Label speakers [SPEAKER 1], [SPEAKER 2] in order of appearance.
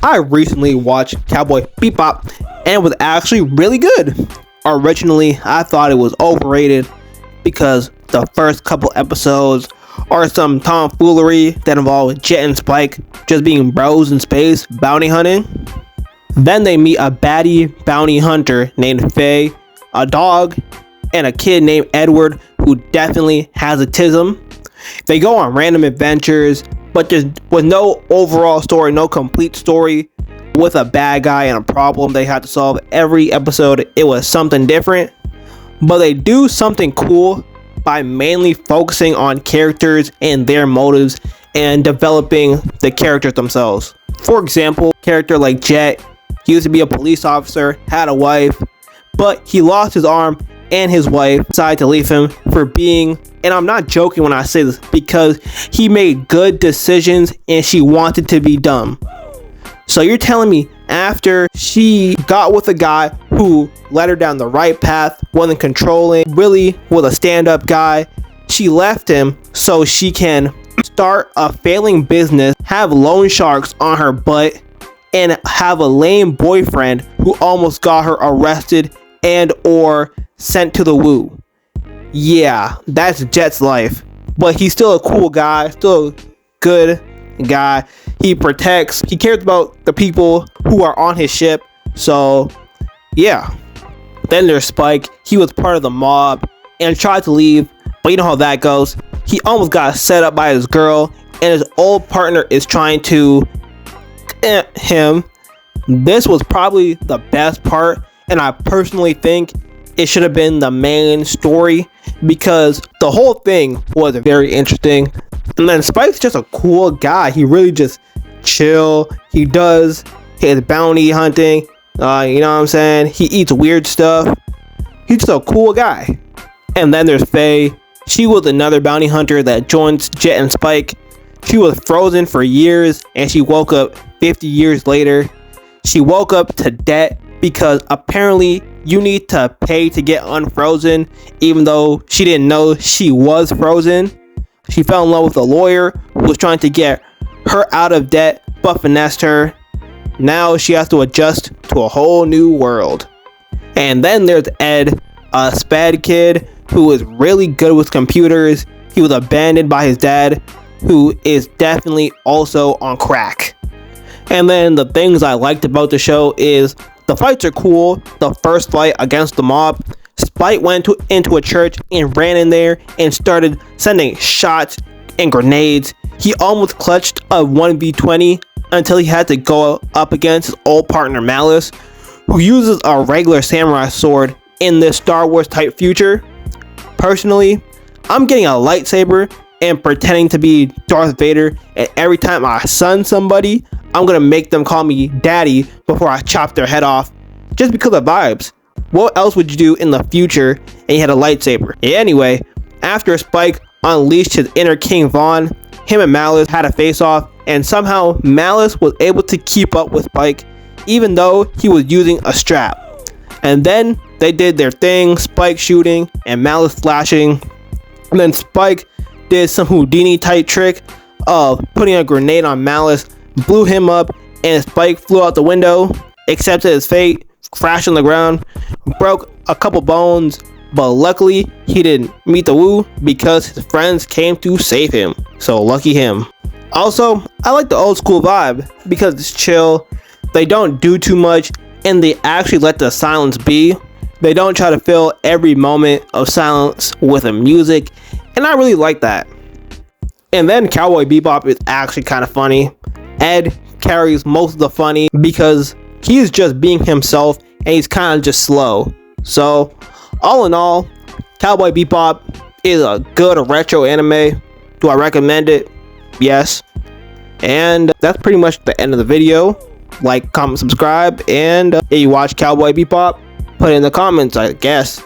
[SPEAKER 1] I recently watched Cowboy Bebop and it was actually really good. Originally, I thought it was overrated because the first couple episodes are some tomfoolery that involve Jet and Spike just being bros in space bounty hunting. Then they meet a baddie bounty hunter named Faye, a dog, and a kid named Edward who definitely has autism. They go on random adventures, but there's with no overall story, no complete story, with a bad guy and a problem they had to solve. Every episode it was something different, but they do something cool by mainly focusing on characters and their motives and developing the characters themselves. For example, a character like Jet, he used to be a police officer, had a wife, but he lost his arm and his wife decided to leave him for being, and I'm not joking when I say this, because he made good decisions and she wanted to be dumb. So you're telling me after she got with a guy who led her down the right path, wasn't controlling, really was a stand-up guy, she left him so she can start a failing business, have loan sharks on her butt, and have a lame boyfriend who almost got her arrested and or sent to the woo. Yeah, that's Jet's life. But he's still a cool guy, still a good guy. He protects, he cares about the people who are on his ship. So yeah. Then there's Spike. He was part of the mob and tried to leave, but you know how that goes. He almost got set up by his girl and his old partner is trying to him. This was probably the best part, and I personally think it should have been the main story because the whole thing was very interesting. And then Spike's just a cool guy. He really just chill. He does his bounty hunting. You know what I'm saying? He eats weird stuff. He's just a cool guy. And then there's Faye. She was another bounty hunter that joins Jet and Spike. She was frozen for years and she woke up 50 years later. She woke up to debt because apparently you need to pay to get unfrozen, even though she didn't know she was frozen. She fell in love with a lawyer who was trying to get her out of debt but finessed her. Now she has to adjust to a whole new world. And then there's Ed, a sped kid who is really good with computers. He was abandoned by his dad, who is definitely also on crack. And then the things I liked about the show is the fights are cool. The first fight against the mob, Spike went into a church and ran in there and started sending shots and grenades. He almost clutched a 1v20 until he had to go up against his old partner Malice, who uses a regular samurai sword in this Star Wars type future. Personally, I'm getting a lightsaber and pretending to be Darth Vader, and every time I stun somebody, I'm gonna make them call me daddy before I chop their head off, just because of vibes. What else would you do in the future and you had a lightsaber? Anyway, after Spike unleashed his inner King Von, him and Malice had a face-off, and somehow Malice was able to keep up with Spike, even though he was using a strap. And then they did their thing, Spike shooting and Malice slashing, and then Spike did some Houdini type trick of putting a grenade on Malice, blew him up, and Spike flew out the window, accepted his fate, crashed on the ground, broke a couple bones, but luckily he didn't meet the woo because his friends came to save him. So lucky him. Also, I like the old school vibe because it's chill, they don't do too much, and they actually let the silence be. They don't try to fill every moment of silence with a music, and I really like that. And then Cowboy Bebop is actually kind of funny. Ed carries most of the funny because he's just being himself and he's kind of just slow. So all in all, Cowboy Bebop is a good retro anime. Do I recommend it? Yes. And that's pretty much the end of the video. Like, comment, subscribe, and if you watch Cowboy Bebop, put it in the comments, I guess.